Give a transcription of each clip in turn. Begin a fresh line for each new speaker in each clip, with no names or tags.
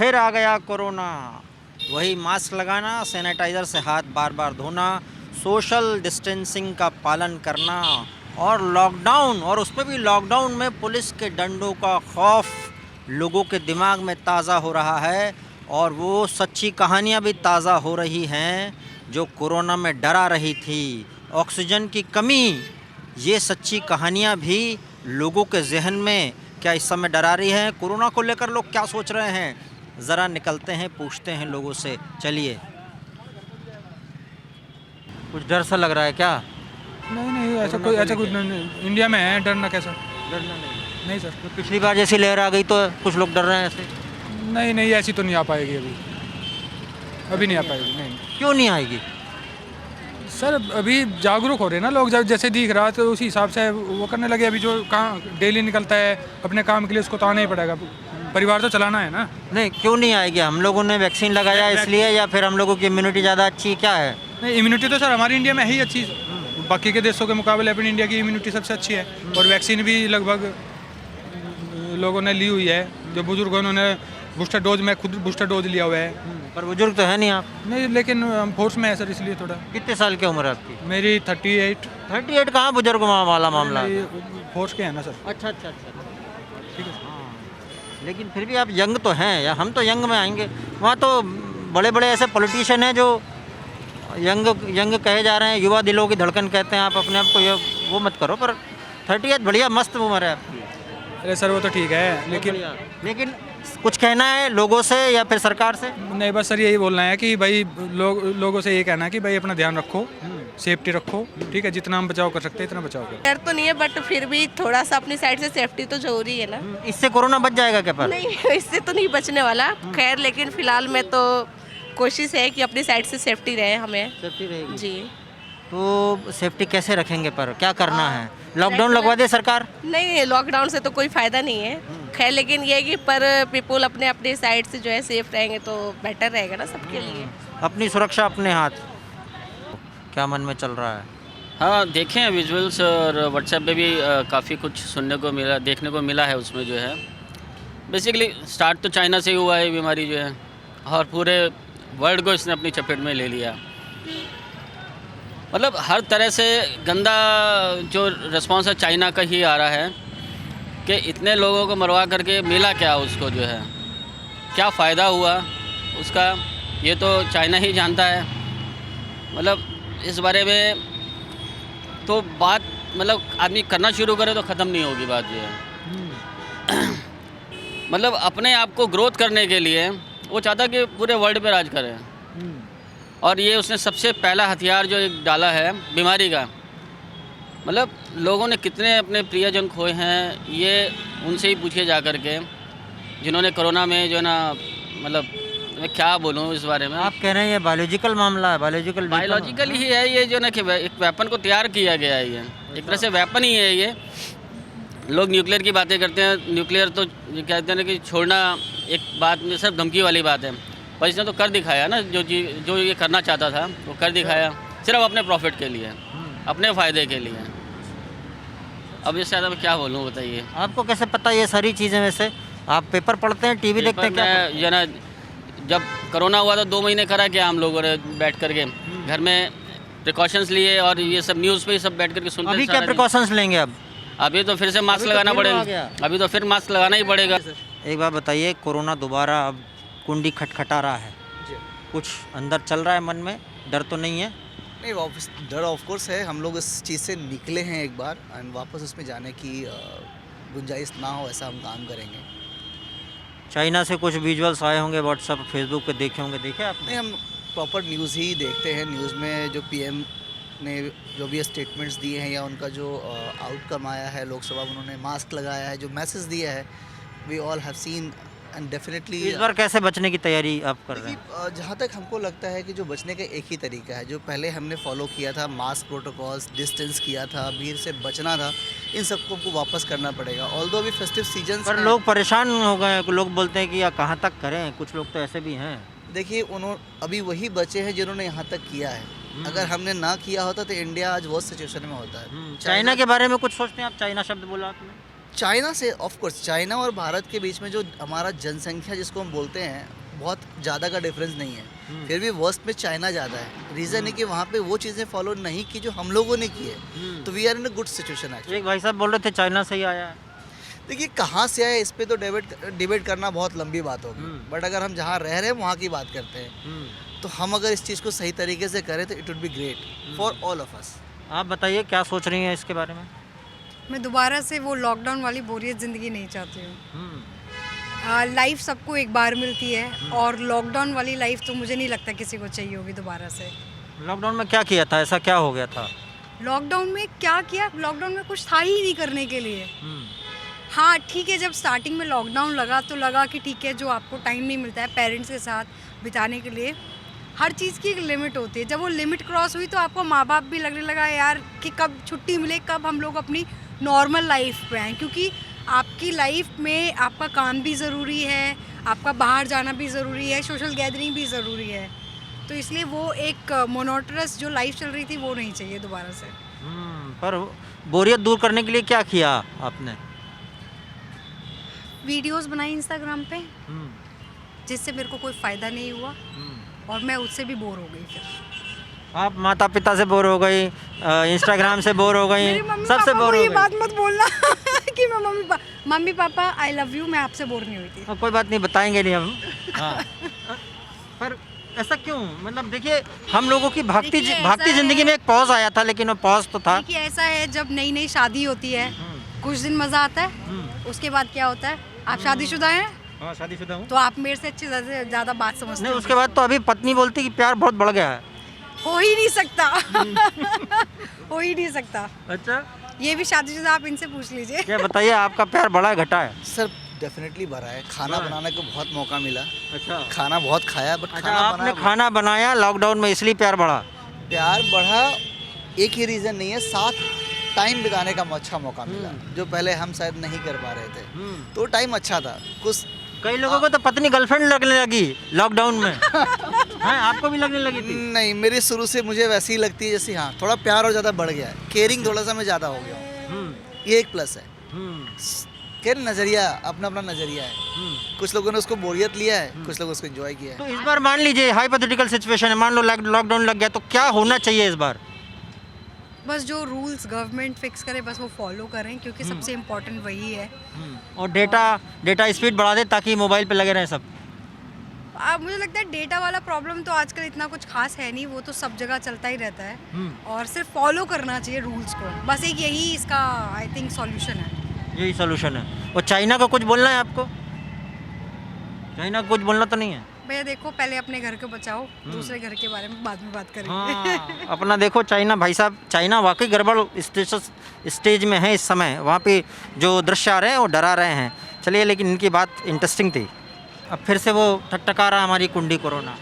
फिर आ गया कोरोना। वही मास्क लगाना, सैनिटाइज़र से हाथ बार बार धोना, सोशल डिस्टेंसिंग का पालन करना और लॉकडाउन, और उसमें भी लॉकडाउन में पुलिस के डंडों का खौफ लोगों के दिमाग में ताज़ा हो रहा है। और वो सच्ची कहानियाँ भी ताज़ा हो रही हैं जो कोरोना में डरा रही थी। ऑक्सीजन की कमी, ये सच्ची कहानियाँ भी लोगों के जहन में क्या इस समय डरा रही हैं। कोरोना को लेकर लोग क्या सोच रहे हैं, ज़रा निकलते हैं, पूछते हैं लोगों से। चलिए। कुछ डर सा लग रहा है क्या?
नहीं नहीं, ऐसा कुछ नहीं। इंडिया में है, डरना कैसा?
डरना नहीं।
नहीं सर।
तो पिछली बार जैसी लहर आ गई तो कुछ लोग डर रहे हैं ऐसे।
नहीं नहीं, ऐसी तो नहीं आ पाएगी अभी नहीं आ पाएगी। नहीं
क्यों नहीं आएगी?
सर, अभी जागरूक हो रहे हैं ना लोग, जैसे दिख रहा तो उसी हिसाब से वो करने लगे। अभी जो कहाँ डेली निकलता है अपने काम के लिए, उसको तो आना ही पड़ेगा, परिवार तो चलाना है ना।
नहीं, क्यों नहीं आएगी? हम लोगों ने वैक्सीन लगाया इसलिए, या फिर हम लोगों की इम्यूनिटी ज़्यादा अच्छी, क्या है?
नहीं, इम्यूनिटी तो सर हमारी इंडिया में है ही अच्छी, बाकी के देशों के मुकाबले अपनी इंडिया की इम्यूनिटी सबसे अच्छी है। और वैक्सीन भी लगभग लोगों ने ली हुई है। जो बुजुर्ग हैं उन्होंने बूस्टर डोज, में खुद बूस्टर डोज लिया हुआ है।
पर बुजुर्ग तो है नहीं आप।
नहीं, लेकिन हम फोर्स में है सर, इसलिए थोड़ा।
कितने साल की उम्र है आपकी?
मेरी 38।
38 कहाँ बुजुर्ग वाला मामला?
फोर्स के है ना सर।
अच्छा अच्छा अच्छा।
ठीक है।
हाँ, लेकिन फिर भी आप यंग तो हैं, या हम तो यंग में आएंगे। वहाँ तो बड़े बड़े ऐसे पॉलिटिशियन हैं जो यंग कहे जा रहे हैं, युवा दिलों की धड़कन कहते हैं। आप अपने आप को ये वो मत करो, पर 38 बढ़िया मस्त उम्र है आपकी।
अरे सर, वो तो ठीक है,
लेकिन कुछ कहना है लोगों से या फिर सरकार से?
नहीं, बस सर यही बोलना है कि भाई लोगों से ये कहना है कि भाई अपना ध्यान रखो, सेफ्टी रखो, ठीक है। जितना हम बचाव कर सकते हैं इतना बचाव करो।
डर तो नहीं है, बट फिर भी थोड़ा सा अपनी साइड से सेफ्टी तो जरूरी है ना।
इससे कोरोना बच जाएगा क्या? पर
नहीं, इससे तो नहीं बचने वाला। खैर, लेकिन फिलहाल में तो कोशिश है कि अपनी साइड से सेफ्टी रहे हमें।
सेफ्टी रहेगी
जी।
तो सेफ्टी कैसे रखेंगे? पर क्या करना है? लॉकडाउन लगवा दे सरकार?
नहीं, लॉकडाउन से तो कोई फायदा नहीं है। खैर, लेकिन ये है कि पर पीपल अपने अपने साइड से जो है सेफ रहेंगे तो बेटर रहेगा ना सबके लिए।
अपनी सुरक्षा अपने हाथ। क्या मन में चल रहा है?
हाँ, देखे हैं विजुअल्स, और व्हाट्सएप पे भी काफ़ी कुछ सुनने को मिला, देखने को मिला है। उसमें जो है बेसिकली स्टार्ट तो चाइना से ही हुआ है बीमारी जो है, और पूरे वर्ल्ड को इसने अपनी चपेट में ले लिया। मतलब हर तरह से गंदा जो रिस्पॉन्स है चाइना का ही आ रहा है कि इतने लोगों को मरवा करके मिला क्या उसको, जो है क्या फ़ायदा हुआ उसका, ये तो चाइना ही जानता है। मतलब इस बारे में तो बात, मतलब आदमी करना शुरू करे तो ख़त्म नहीं होगी बात, जो है। मतलब अपने आप को ग्रोथ करने के लिए वो चाहता कि पूरे वर्ल्ड पे राज करे, और ये उसने सबसे पहला हथियार जो एक डाला है बीमारी का। मतलब लोगों ने कितने अपने प्रियजन खोए हैं, ये उनसे ही पूछे जा कर के, जिन्होंने कोरोना में जो है ना, मतलब मैं क्या बोलूँ इस बारे में।
आप कह रहे हैं ये बायोलॉजिकल मामला है?
बायोलॉजिकल ही है ये, जो ना कि एक वेपन को तैयार किया गया है। ये एक तरह से वेपन ही है ये। लोग न्यूक्लियर की बातें करते हैं, न्यूक्लियर तो कहते हैं ना कि छोड़ना एक बात में सिर्फ धमकी वाली बात है, पर इसने तो कर दिखाया ना। जो ये करना चाहता था वो कर दिखाया, सिर्फ अपने प्रॉफिट के लिए, अपने फ़ायदे के लिए। अब इससे ज़्यादा मैं क्या बोलूँ, बताइए।
आपको कैसे पता ये सारी चीज़ें? वैसे आप पेपर पढ़ते हैं, टीवी देखते हैं? क्या
जो ना, जब कोरोना हुआ था 2 महीने करा क्या हम लोगों ने बैठ करके घर में प्रिकॉशंस लिए, और ये सब न्यूज़ पे सब बैठ करके सुनते हैं।
अभी क्या प्रिकॉशंस लेंगे अब?
अभी तो फिर से मास्क लगाना पड़ेगा। अभी तो फिर मास्क लगाना ही पड़ेगा।
एक बात बताइए, कोरोना दोबारा अब कुंडी खटखटा रहा है, कुछ अंदर चल रहा है मन में? डर तो नहीं है?
नहीं, वापस डर ऑफ कोर्स है। हम लोग इस चीज़ से निकले हैं एक बार, एंड वापस उसमें जाने की गुंजाइश ना हो ऐसा हम काम करेंगे।
चाइना से कुछ विजुअल्स आए होंगे व्हाट्सएप फेसबुक पे, देखे होंगे? देखे आपने?
नहीं, हम प्रॉपर न्यूज़ ही देखते हैं। न्यूज़ में जो पीएम ने जो भी स्टेटमेंट्स दिए हैं, या उनका जो आउटकम आया है लोकसभा में, उन्होंने मास्क लगाया है, जो मैसेज दिया है, we all have seen, and definitely
इस बार कैसे बचने की तैयारी आप कर रहे हैं?
जहाँ तक हमको लगता है कि जो बचने का एक ही तरीका है, जो पहले हमने फॉलो किया था, मास्क प्रोटोकॉल्स, डिस्टेंस किया था, भीड़ से बचना था, इन सबको हमको वापस करना पड़ेगा। ऑल्दो अभी फेस्टिव सीजन
पर लोग परेशान हो गए हैं, लोग बोलते हैं कि या कहाँ तक करें, कुछ लोग तो ऐसे भी हैं।
देखिए, अभी वही बचे हैं जिन्होंने यहाँ तक किया है। अगर हमने ना किया होता तो इंडिया आज वो सिचुएशन में होता है।
चाइना के बारे में कुछ सोचते हैं आप? चाइना शब्द बोला आपने।
चाइना से ऑफ कोर्स चाइना और भारत के बीच में जो हमारा जनसंख्या जिसको हम बोलते हैं बहुत ज़्यादा का डिफरेंस नहीं है, फिर भी वर्स्ट में चाइना ज़्यादा है। रीज़न है कि वहाँ पे वो चीज़ें फॉलो नहीं की जो हम लोगों ने की है, तो we are in a good situation actually.
एक भाई साहब बोल रहे थे चाइना से ही आया है।
देखिए कहाँ से आए इस पे तो डिबेट करना बहुत लंबी बात होगी, बट अगर हम जहाँ रह रहे हैं वहाँ की बात करते हैं, तो हम अगर इस चीज़ को सही तरीके से करें तो it would be great for all of us.
आप बताइए क्या सोच रही हैं इसके बारे में?
मैं दोबारा से वो लॉकडाउन वाली बोरियत ज़िंदगी नहीं चाहती हूँ। लाइफ सबको एक बार मिलती है और लॉकडाउन वाली लाइफ तो मुझे नहीं लगता किसी को चाहिए होगी दोबारा से।
लॉकडाउन में क्या किया था, ऐसा क्या हो गया था?
लॉकडाउन में क्या किया? लॉकडाउन में कुछ था ही नहीं करने के लिए। हाँ ठीक है, जब स्टार्टिंग में लॉकडाउन लगा तो लगा कि ठीक है, जो आपको टाइम नहीं मिलता है पेरेंट्स के साथ बिताने के लिए, हर चीज़ की एक लिमिट होती है। जब वो लिमिट क्रॉस हुई तो आपको माँ बाप भी लगने लगा यार कि कब छुट्टी मिले, कब हम लोग अपनी नॉर्मल लाइफ पे आएँ, क्योंकि आपकी लाइफ में आपका काम भी ज़रूरी है, आपका बाहर जाना भी ज़रूरी है, सोशल गैदरिंग भी ज़रूरी है। तो इसलिए वो एक मोनोटनस जो लाइफ चल रही थी वो नहीं चाहिए दोबारा से।
पर बोरियत दूर करने के लिए क्या किया आपने?
वीडियोस बनाई इंस्टाग्राम पे जिससे मेरे को कोई फ़ायदा नहीं हुआ और मैं उससे भी बोर हो गई। फिर
आप माता पिता से बोर हो गई, इंस्टाग्राम से बोर हो गई,
मेरे मम्मी
सबसे
पापा
बोर
को
हो
ये
गई।
बात मत बोलना कि मैं mummy papa I love you, मैं आपसे बोर नहीं हुई थी।
हाँ, कोई बात नहीं, बताएंगे नहीं हम। हाँ। पर ऐसा क्यों? मतलब देखिए हम लोगों की भागती
देखिए,
भागती
ऐसा
जिंदगी
है-
में एक पॉज आया था, लेकिन वो पॉज तो था।
देखिए ऐसा है, जब नई नई शादी होती है कुछ दिन मज़ा आता है, उसके बाद क्या होता है, आप शादीशुदा हैं
हाँ, शादीशुदा हूँ।
तो आप मेरे से अच्छे से ज़्यादा बात समझते
नहीं,
हो।
उसके बाद तो अभी पत्नी बोलती कि प्यार बहुत बढ़ गया है।
हो ही नहीं सकता हो ही नहीं सकता।
अच्छा,
ये भी शादीशुदा, आप इनसे पूछ लीजिए।
क्या बताइए, आपका प्यार बढ़ा है घटा है?
सर डेफिनेटली भरा है, खाना बनाने को बहुत मौका मिला,
अच्छा,
खाना बहुत खाया, बट
अच्छा,
खाना
आपने
बनाया
खाना बनाया लॉकडाउन में इसलिए प्यार बढ़ा?
प्यार बढ़ा एक ही रीज़न नहीं है, साथ टाइम बिताने का अच्छा मौका मिला जो पहले हम शायद नहीं कर पा रहे थे, तो टाइम अच्छा था। कुछ
कई लोगों को तो पत्नी गर्लफ्रेंड लगने लगी लॉकडाउन में। हैं, आपको भी लगने लगी थी?
नहीं, मेरी शुरू से मुझे वैसी ही लगती है जैसे, हाँ थोड़ा प्यार और ज़्यादा बढ़ गया है, केयरिंग थोड़ा सा मैं ज़्यादा हो गया हूँ, ये एक प्लस है। खैर नज़रिया अपना अपना नज़रिया है, कुछ लोगों ने उसको बोरियत लिया है, कुछ लोगों ने उसको एंजॉय किया है।
तो इस बार मान लीजिए हाइपोथेटिकल सिचुएशन है, मान लो लॉकडाउन लग गया, तो क्या होना चाहिए इस बार?
बस जो रूल्स गवर्नमेंट फिक्स करे बस वो फॉलो करें, क्योंकि सबसे इम्पोर्टेंट वही है।
और डेटा स्पीड बढ़ा दे ताकि मोबाइल पे लगे रहें सब।
मुझे लगता है डेटा वाला प्रॉब्लम तो आजकल इतना कुछ खास है नहीं, वो तो सब जगह चलता ही रहता है और सिर्फ फॉलो करना चाहिए रूल्स को, बस एक यही इसका आई थिंक सॉल्यूशन है।
यही सोल्यूशन है। और चाइना को कुछ बोलना है आपको? चाइना को कुछ बोलना तो नहीं है?
भैया देखो, पहले अपने घर को बचाओ, दूसरे घर के बारे में बाद में बात करेंगे।
हाँ, अपना देखो चाइना, भाई साहब चाइना वाकई गड़बड़ स्टेज में है इस समय। वहाँ पे जो दृश्य आ रहे हैं वो डरा रहे हैं। चलिए, लेकिन इनकी बात इंटरेस्टिंग थी। अब फिर से वो ठकठका रहा हमारी कुंडी कोरोना।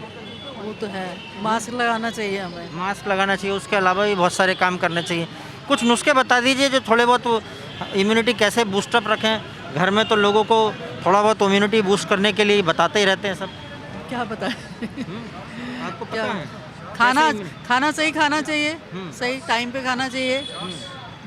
वो तो है, मास्क लगाना चाहिए हमें।
मास्क लगाना चाहिए, उसके अलावा भी बहुत सारे काम करने चाहिए। कुछ नुस्खे बता दीजिए जो थोड़े बहुत इम्यूनिटी कैसे बूस्टअप रखें। घर में तो लोगों को थोड़ा बहुत इम्यूनिटी बूस्ट करने के लिए बताते ही रहते हैं सब।
क्या बताएं?
आपको
क्या
पता है?
खाना सही खाना चाहिए, सही टाइम पे खाना चाहिए,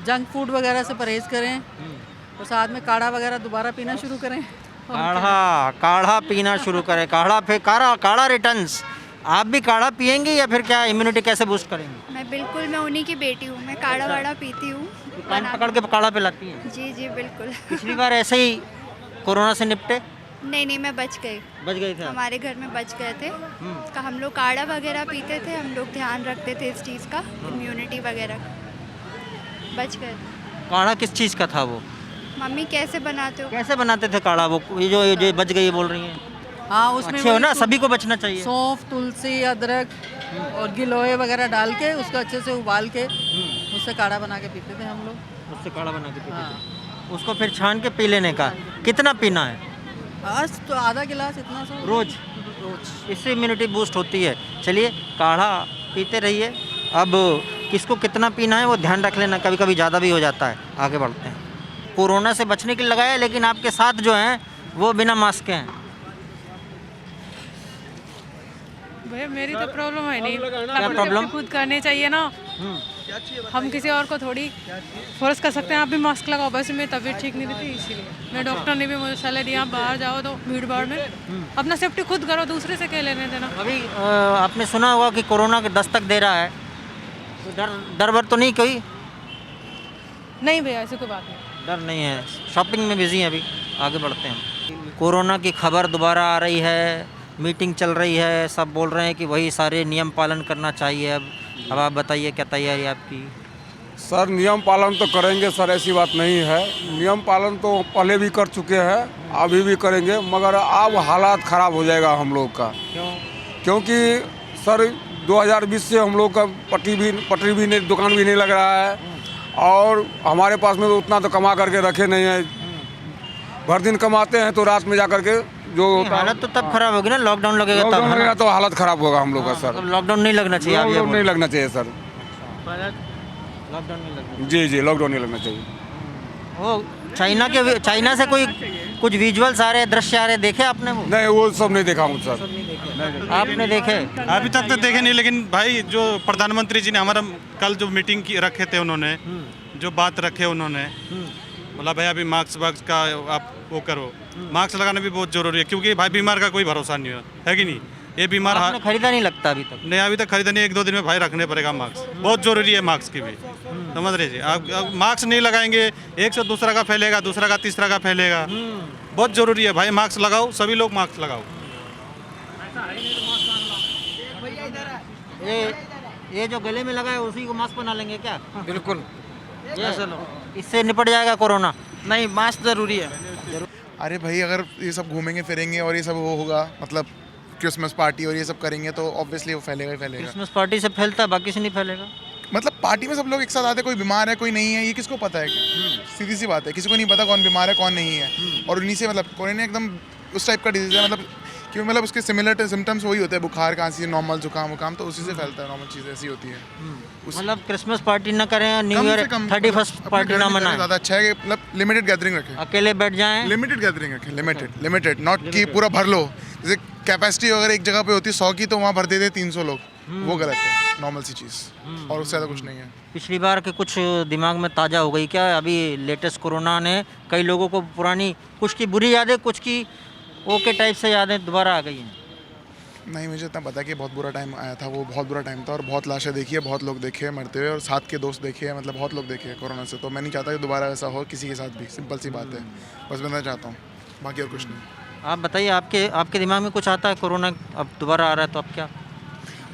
जंक फूड वगैरह से परहेज करें और साथ में काढ़ा वगैरह दोबारा पीना शुरू करें।
काढ़ा पीना शुरू करें। काढ़ा रिटर्न्स। आप भी काढ़ा पियेंगे या फिर क्या इम्यूनिटी कैसे बूस्ट करेंगे?
मैं उन्हीं की बेटी हूँ, मैं काढ़ा वाढ़ा पीती हूँ।
कान पकड़ के काढ़ा पिलाती हैं?
जी जी बिल्कुल।
पिछली बार ऐसे ही कोरोना से निपटे?
नहीं मैं बच गई,
बच गए थे?
हमारे घर में बच गए थे। हम लोग काढ़ा वगैरह पीते थे, हम लोग ध्यान रखते थे इस चीज़ का, इम्यूनिटी वगैरह का। बच गए थे।
काढ़ा किस चीज़ का था वो?
मम्मी कैसे बनाते हो?
कैसे बनाते थे काढ़ा वो? ये जो बच गई बोल रही हैं।
हाँ, उसमें
अच्छे हो ना,
वही
सभी को बचना चाहिए।
सौंफ, तुलसी, अदरक और गिलोय वगैरह डाल के उसको अच्छे से उबाल के उससे काढ़ा बना के पीते थे हम लोग।
उससे काढ़ा बना के पीते
हाँ।
थे। उसको फिर छान के पी लेने का। कितना पीना है?
आज तो आधा गिलास इतना सा
रोज? इससे इम्यूनिटी बूस्ट होती है। चलिए, काढ़ा पीते रहिए। अब किसको कितना पीना है वो ध्यान रख लेना, कभी कभी ज़्यादा भी हो जाता है। आगे बढ़ते हैं। कोरोना से बचने के लिए लगाया, लेकिन आपके साथ जो हैं वो बिना मास्क के हैं।
भैया मेरी तो प्रॉब्लम है नहीं,
क्या प्रॉब्लम?
खुद करने चाहिए ना। हम किसी और को थोड़ी फोर्स कर सकते हैं। आप भी मास्क लगाओ, बस मेरी तबीयत ठीक नहीं रहती इसीलिए मेरे डॉक्टर ने भी मुझे सलाह दिया, आप बाहर जाओ तो भीड़ भाड़ में अपना सेफ्टी खुद करो, दूसरे से क्या लेने देना।
अभी आपने सुना होगा कि कोरोना के दस्तक दे रहा है, तो डर वर तो नहीं कोई?
नहीं भैया ऐसी कोई बात नहीं।
डर नहीं है, शॉपिंग में बिजी हैं अभी। आगे बढ़ते हैं। कोरोना की खबर दोबारा आ रही है, मीटिंग चल रही है, सब बोल रहे हैं कि वही सारे नियम पालन करना चाहिए। अब आप बताइए क्या तैयारी आपकी?
सर नियम पालन तो करेंगे सर, ऐसी बात नहीं है। नियम पालन तो पहले भी कर चुके हैं, अभी भी करेंगे, मगर अब हालात ख़राब हो जाएगा हम लोग का।
क्यों?
क्योंकि सर 2020 से हम लोग का पटरी भी नहीं, दुकान भी नहीं लग रहा है, और हमारे पास में तो उतना तो कमा करके रखे नहीं है। भर दिन कमाते हैं तो रात में जा करके जो
हालत तो तब खराब होगी ना, लॉकडाउन लगेगा तब।
लॉकडाउन लगेगा तो हालत ख़राब होगा हम लोग का सर।
लॉकडाउन नहीं लगना चाहिए, आप ये
लॉकडाउन
बोल
नहीं लगना चाहिए सर।
लॉकडाउन नहीं लगना।
जी जी, लॉकडाउन नहीं लगना चाहिए।
वो चाइना से कोई कुछ विजुअल्स आ रहे, दृश्य आ रहे, देखे आपने वो?
नहीं, वो सब नहीं देखा हूँ सर।
आपने देखे?
अभी तक तो देखे नहीं, लेकिन भाई जो प्रधानमंत्री जी ने हमारा कल जो मीटिंग की रखे थे, उन्होंने जो बात रखे, उन्होंने बोला भाई अभी मास्क का आप वो करो, मास्क लगाना भी बहुत जरूरी है, क्योंकि भाई बीमार का कोई भरोसा नहीं है कि नहीं। ये बीमार
आपने खरीदा नहीं लगता अभी तक?
नहीं, अभी तक खरीदा नहीं, 1-2 दिन में भाई रखने पड़ेगा मास्क, बहुत जरूरी है मास्क की भी, समझ रहे जी। आप मास्क नहीं लगाएंगे, एक से दूसरा का फैलेगा, दूसरा का तीसरा का फैलेगा, बहुत जरूरी है भाई। मास्क लगाओ, सभी लोग मास्क लगाओ।
ये जो गले में लगा है उसी को मास्क बना लेंगे क्या?
बिल्कुल,
इससे निपट जाएगा कोरोना?
नहीं मास्क ज़रूरी है।
अरे भाई अगर ये सब घूमेंगे फिरेंगे और ये सब वो होगा, मतलब क्रिसमस पार्टी और ये सब करेंगे तो ऑब्वियसली वो फैलेगा ही फैलेगा।
क्रिसमस पार्टी से फैलता है, बाकी से नहीं फैलेगा।
मतलब पार्टी में सब लोग एक साथ आते हैं, कोई बीमार है कोई नहीं है, ये किसको पता है? सीधी सी बात है, किसी को नहीं पता कौन बीमार है कौन नहीं है। और उन्हीं से मतलब कोरोना एकदम उस टाइप का डिजीज़ है, मतलब क्योंकि मतलब उसके सिमिलर सिम्टम्स वही होते हैं, बुखार खांसी नॉर्मल जुकाम वुकाम, तो उसी से फैलता है, नॉर्मल चीज़ ऐसी होती है।
मतलब क्रिसमस पार्टी ना करें, न्यू ईयर 31st पार्टी ना मनाएं,
ज़्यादा अच्छा है कि मतलब लिमिटेड गैदरिंग रखें,
अकेले बैठ जाएं।
लिमिटेड गैदरिंग रखें, लिमिटेड नॉट कि पूरा भर लो। जैसे कैपेसिटी अगर एक जगह पे होती है 100 की, तो वहाँ भर देते 300 लोग, वो गलत है, नॉर्मल सी चीज़, और उससे ज़्यादा कुछ नहीं है।
पिछली बार के कुछ दिमाग में ताज़ा हो गई क्या? अभी लेटेस्ट कोरोना ने कई लोगों को पुरानी कुछ की बुरी यादें, कुछ की ओके टाइप से यादें दोबारा आ गई हैं।
नहीं, मुझे इतना पता कि बहुत बुरा टाइम आया था, वो बहुत बुरा टाइम था, और बहुत लाशें देखी है, बहुत लोग देखे हैं मरते हुए, और साथ के दोस्त देखे हैं, मतलब बहुत लोग देखे हैं कोरोना से। तो मैं नहीं चाहता कि दोबारा ऐसा हो किसी के साथ भी, सिंपल सी बात है, बस मैं चाहता हूँ, बाकी और कुछ नहीं।
आप बताइए, आपके दिमाग में कुछ आता है? कोरोना अब दोबारा आ रहा है तो अब क्या?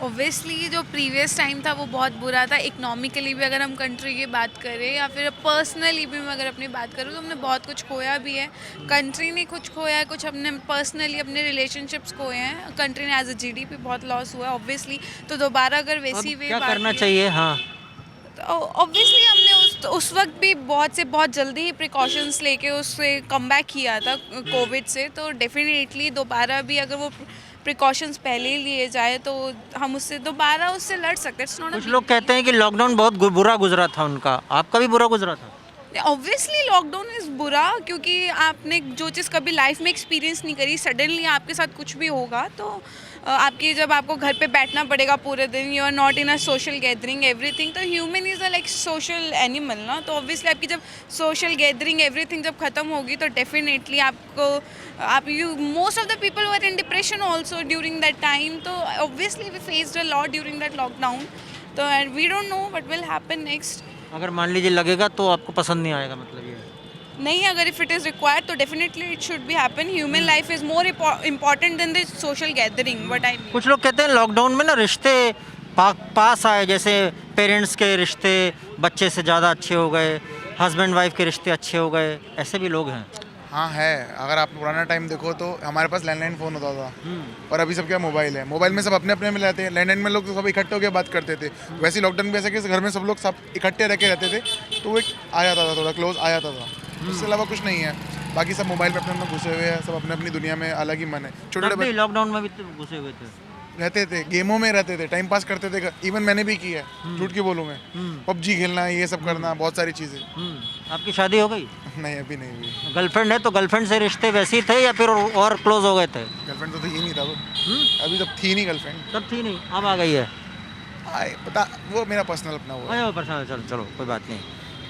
ओब्वियसली जो प्रीवियस टाइम था वो बहुत बुरा था। इकोनॉमिकली भी अगर हम कंट्री की बात करें या फिर पर्सनली भी मैं अगर अपनी बात करूँ तो हमने बहुत कुछ खोया भी है। कंट्री ने कुछ खोया है, कुछ हमने पर्सनली अपने रिलेशनशिप्स खोए हैं। कंट्री ने एज अ जीडीपी बहुत लॉस हुआ है ऑब्वियसली। तो दोबारा अगर वैसी वे
क्या करना चाहिए? हाँ,
ऑब्वियसली हमने उस वक्त भी बहुत जल्दी ही प्रिकॉशंस लेके उससे कम बैक किया था कोविड से। तो डेफिनेटली दोबारा भी अगर वो प्रिकॉशंस पहले ही लिए जाए तो हम उससे दोबारा उससे लड़ सकते हैं।
कुछ लोग कहते हैं कि लॉकडाउन बहुत बुरा गुजरा था उनका, आपका भी बुरा गुजरा था?
ऑब्वियसली लॉकडाउन इज़ बुरा, क्योंकि आपने जो चीज़ कभी लाइफ में एक्सपीरियंस नहीं करी, सडनली आपके साथ कुछ भी होगा तो जब आपको घर पे बैठना पड़ेगा पूरे दिन, you are not in a social gathering everything. तो human is a like social animal ना, तो ऑब्वियसली आपकी जब सोशल गैदरिंग एवरीथिंग जब ख़त्म होगी तो definitely you most of the people were in depression also during that time. तो obviously we faced a lot during that lockdown. तो and we don't know what will happen next.
अगर मान लीजिए लगेगा तो आपको पसंद नहीं आएगा, मतलब ये
नहीं, अगर इफ़ इट इज़ रिक्वायर्ड तो definitely it should be happen. Human life is more important than the social gathering. What I mean,
कुछ लोग कहते हैं लॉकडाउन में ना रिश्ते पास आए, जैसे पेरेंट्स के रिश्ते बच्चे से ज़्यादा अच्छे हो गए, हस्बैंड वाइफ के रिश्ते अच्छे हो गए, ऐसे भी लोग हैं।
हाँ है, अगर आप पुराना टाइम देखो तो हमारे पास लैंडलाइन फ़ोन होता था, और अभी सब क्या मोबाइल है। मोबाइल में सब अपने अपने में रहते हैं, लैंडलाइन में लोग तो सब इकट्ठे होकर बात करते थे। वैसे लॉकडाउन में ऐसा कि घर में सब लोग सब इकट्ठे रह के रहते थे, तो वो एक आ जाता था, थोड़ा क्लोज आ जाता था। उसके अलावा कुछ नहीं है, बाकी सब मोबाइल पे अपने घुसे हुए हैं, सब अपने अपनी दुनिया में अलग ही मन है। छोटे छोटे
लॉकडाउन में भी तो घुसे हुए थे,
रहते थे, गेमों में रहते थे, टाइम पास करते थे। इवन मैंने भी किया है, झूठ क्यों बोलूँ मैं, पबजी खेलना, ये सब करना, बहुत सारी चीज़ें।
आपकी शादी हो गई?
नहीं, अभी नहीं हुई।
गर्लफ्रेंड है तो गर्लफ्रेंड से रिश्ते वैसे ही थे या फिर और क्लोज हो गए थे?
गर्लफ्रेंड तो ही नहीं था वो, अभी तब थी नहीं गर्लफ्रेंड।
तब थी नहीं, अब आ गई है।
पता वो मेरा पर्सनल अपना वो है।
पर्सनल चलो चलो कोई बात नहीं,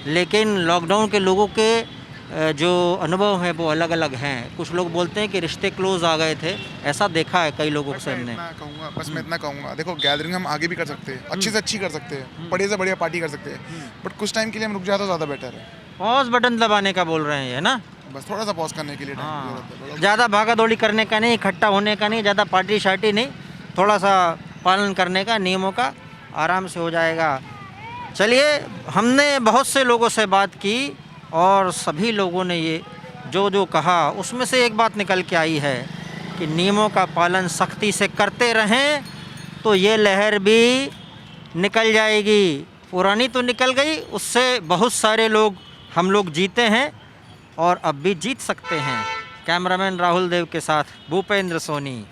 लेकिन लॉकडाउन के लोगों के जो अनुभव हैं वो अलग अलग हैं। कुछ लोग बोलते हैं कि रिश्ते क्लोज आ गए थे, ऐसा देखा है कई लोगों से हमने।
मैं इतना कहूँगा, देखो गैदरिंग हम आगे भी कर सकते हैं, अच्छी से अच्छी कर सकते हैं, बढ़िया से बढ़िया पार्टी कर सकते हैं, बट कुछ टाइम के लिए हम रुक जाए तो ज़्यादा बेटर है।
पॉज बटन दबाने का बोल रहे हैं, है ना?
बस थोड़ा सा पॉज करने के लिए टाइम।
ज़्यादा भागा दौड़ी करने का नहीं, इकट्ठा होने का नहीं, ज़्यादा पार्टी शार्टी नहीं, थोड़ा सा पालन करने का, नियमों का, आराम से हो जाएगा। चलिए, हमने बहुत से लोगों से बात की और सभी लोगों ने ये जो जो कहा उसमें से एक बात निकल के आई है कि नियमों का पालन सख्ती से करते रहें तो ये लहर भी निकल जाएगी। पुरानी तो निकल गई, उससे बहुत सारे लोग हम लोग जीते हैं और अब भी जीत सकते हैं। कैमरामैन राहुल देव के साथ भूपेंद्र सोनी।